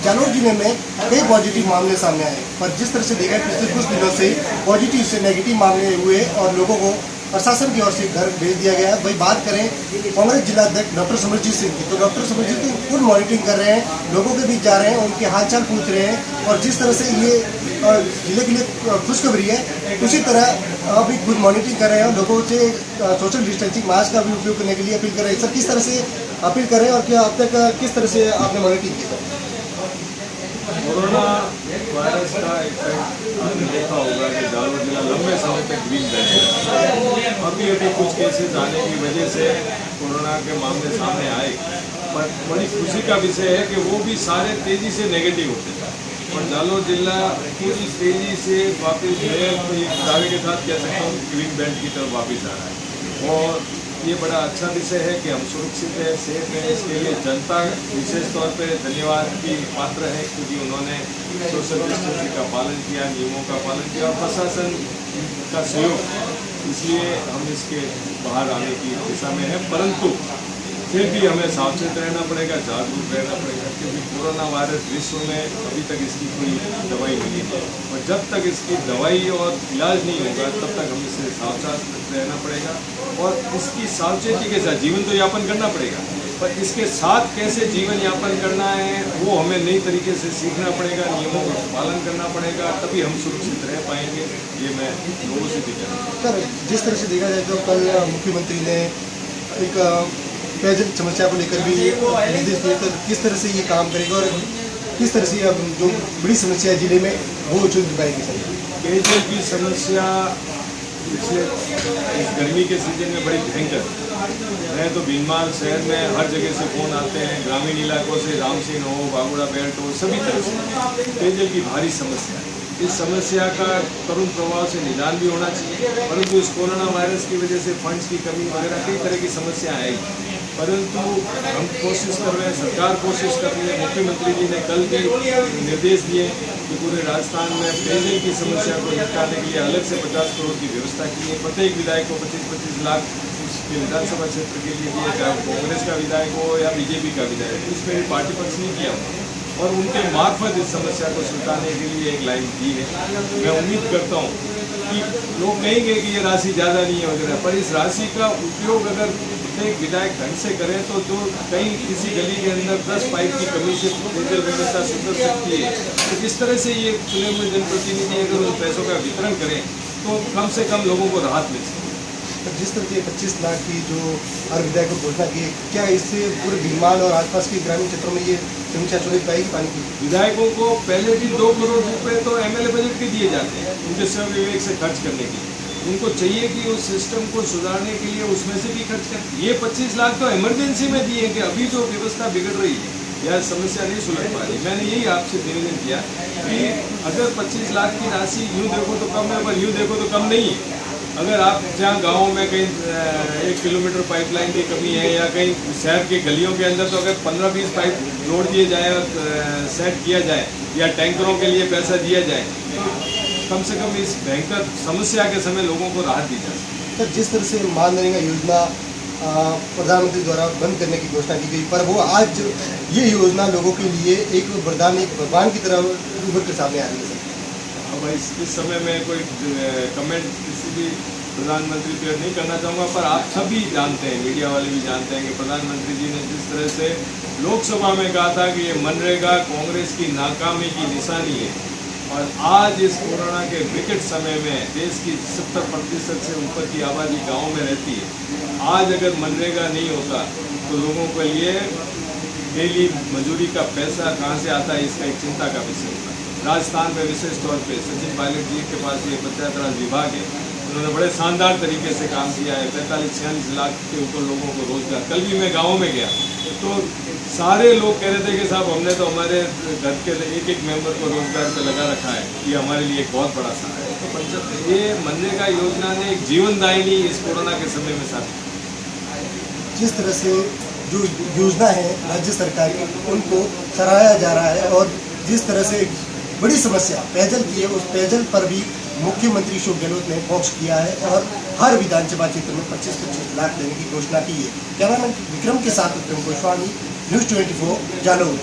जालौर जिले में कई पॉजिटिव मामले सामने आए, पर जिस तरह से देखा पिछले कुछ दिनों से पॉजिटिव से नेगेटिव मामले हुए और लोगों को प्रशासन की ओर से घर भेज दिया गया है। वही बात करें कांग्रेस जिला अध्यक्ष डॉक्टर समरजीत सिंह की, तो doctor Samarjeet Singh full monitoring कर रहे हैं, लोगों के बीच जा रहे हैं, उनके हालचाल पूछ रहे हैं और जिस तरह से ये जिले के लिए खुशखबरी है उसी तरह अभी खुद मॉनिटरिंग कर रहे हैं। लोगों से सोशल डिस्टेंसिंग मास्क का भी उपयोग करने के लिए अपील कर रहे हैं। सर, किस तरह से अपील कर रहे हैं और क्या अब तक किस तरह से आपने मॉनिटरिंग किया? कोरोना वायरस का इफेक्ट आपने देखा होगा कि जालौर जिला लंबे समय तक ग्रीन बेल्ट है। अभी कुछ केसेस आने की वजह से कोरोना के मामले सामने आए, पर बड़ी खुशी का विषय है कि वो भी सारे तेजी से नेगेटिव होते हैं और जालौर जिला पूरी तेजी से वापस एक दावे के साथ कह सकता हूँ ग्रीन बेल्ट की तरफ वापस आ रहा है। और ये बड़ा अच्छा विषय है कि हम सुरक्षित है, सेफ है। इसके लिए जनता विशेष तौर पे धन्यवाद की पात्र है, क्योंकि उन्होंने सोशल डिस्टेंसिंग का पालन किया, नियमों का पालन किया और प्रशासन का सहयोग, इसलिए हम इसके बाहर आने की दिशा में है। परंतु फिर भी हमें सावचेत रहना पड़ेगा, जागरूक रहना पड़ेगा, क्योंकि कोरोना वायरस विश्व में अभी तक इसकी कोई दवाई नहीं है और जब तक इसकी दवाई और इलाज नहीं होगा तब तक हमें इससे सावधान रहना पड़ेगा और इसकी सावचेती के साथ जीवन तो यापन करना पड़ेगा, पर इसके साथ कैसे जीवन यापन करना है वो हमें नई तरीके से सीखना पड़ेगा, नियमों का पालन करना पड़ेगा, तभी हम सुरक्षित रह पाएंगे। ये मैं लोगों से भी कहूँगा। सर, जिस तरह से देखा जाए तो कल मुख्यमंत्री ने एक पेयजल समस्या को लेकर भी निर्देश दिए, तो किस तरह से ये काम करेगा और किस तरह से अब जो बड़ी समस्या है जिले में वो सुलझ पाएगी? सर, पेयजल की समस्या पिछले इस गर्मी के सीजन में बड़ी भयंकर है। तो भीनमाल शहर में हर जगह से फ़ोन आते हैं, ग्रामीण इलाकों से, रामसिंह हो, बागुड़ा बेल्ट हो, सभी तरह से पेयजल की भारी समस्या है। इस समस्या का तरुण प्रभाव से निदान भी होना चाहिए, परंतु इस कोरोना वायरस की वजह से फंड्स की कमी वगैरह कई तरह की समस्या आएगी, परंतु हम कोशिश कर रहे हैं, सरकार कोशिश कर रही है। मुख्यमंत्री जी ने कल के निर्देश दिए कि पूरे राजस्थान में पेयजल की समस्या को निपटाने के लिए अलग से 50 करोड़ की व्यवस्था की है। प्रत्येक विधायक को 25-25 लाख उसके विधानसभा क्षेत्र के लिए दिए, चाहे कांग्रेस का विधायक हो या बीजेपी का विधायक, इसमें भी पार्टी पक्ष नहीं किया और उनके मार्फत इस समस्या को सुलझाने के लिए एक लाइन दी है। मैं उम्मीद करता हूँ कि लोग कहेंगे कि ये राशि ज़्यादा नहीं है वगैरह, पर इस राशि का उपयोग अगर प्रत्येक विधायक ढंग से करें तो जो कहीं किसी गली के अंदर 10 पाइप की कमी से पेयजल व्यवस्था सुधर सकती है, तो इस तरह से ये चुने हुए जनप्रतिनिधि अगर उन पैसों का वितरण करें तो कम से कम लोगों को राहत मिल सकती है। जिस तरह की 25 लाख की जो हर विधायक को घोषणा की है, क्या इससे पूरे भीनमाल और आसपास के ग्रामीण क्षेत्रों में ये समस्या सुलझ पाएगी पानी की? विधायकों को पहले भी 2 करोड़ रुपए तो एमएलए बजट के दिए जाते हैं उनके स्वयं विवेक से खर्च करने के लिए। उनको चाहिए कि उस सिस्टम को सुधारने के लिए उसमें से भी खर्च करें। ये 25 लाख तो इमरजेंसी में दिए कि अभी जो व्यवस्था बिगड़ रही है या समस्या नहीं सुलझ पा रही। मैंने यही आपसे निवेदन किया कि अगर 25 लाख की राशि यूँ देखो तो कम है, पर यूँ देखो तो कम नहीं है। अगर आप जहाँ गाँव में कहीं 1 किलोमीटर पाइपलाइन की कमी है या कहीं शहर के गलियों के अंदर, तो अगर 15-20 पाइप जोड़ दिए जाए और सेट किया जाए या टैंकरों के लिए पैसा दिया जाए, कम से कम इस भयंकर समस्या के समय लोगों को राहत दी जा सकती है। सर, जिस तरह से मनरेगा योजना प्रधानमंत्री द्वारा बंद करने की घोषणा की गई, पर वो आज ये योजना लोगों के लिए एक वरदान, एक भगवान की तरह उभर के सामने आ रही है। अब इस समय में कोई कमेंट किसी भी प्रधानमंत्री पर नहीं करना चाहूँगा, पर आप सभी जानते हैं, मीडिया वाले भी जानते हैं कि प्रधानमंत्री जी ने जिस तरह से लोकसभा में कहा था कि ये मनरेगा कांग्रेस की नाकामी की निशानी है, और आज इस कोरोना के विकट समय में देश की 70% से ऊपर की आबादी गाँव में रहती है। आज अगर मनरेगा नहीं होता तो लोगों के लिए डेली मजदूरी का पैसा कहाँ से आता है, इसका एक चिंता का विषय होता है। राजस्थान में विशेष तौर पे सचिन पायलट जी के पास ये पंचायत राज विभाग है, उन्होंने बड़े शानदार तरीके से काम किया है। 45-46 लाख के ऊपर लोगों को रोजगार। कल भी मैं गाँव में गया तो सारे लोग कह रहे थे कि साहब हमने तो हमारे घर के एक मेंबर को रोजगार पे लगा रखा है, ये हमारे लिए एक बहुत बड़ा सहारा है। तो ये मनरेगा योजना ने एक जीवनदायिनी इस कोरोना के समय में साथ। जिस तरह से जो योजना है राज्य सरकार की, उनको सराहा जा रहा है और जिस तरह से बड़ी समस्या पेयजल की है, उस पेयजल पर भी मुख्यमंत्री अशोक गहलोत ने फोकस किया है और हर विधानसभा क्षेत्र में 25-25 लाख देने की घोषणा की है। कैमरामैन विक्रम के साथ विक्रम गोस्वामी, न्यूज़ 24 जालौर।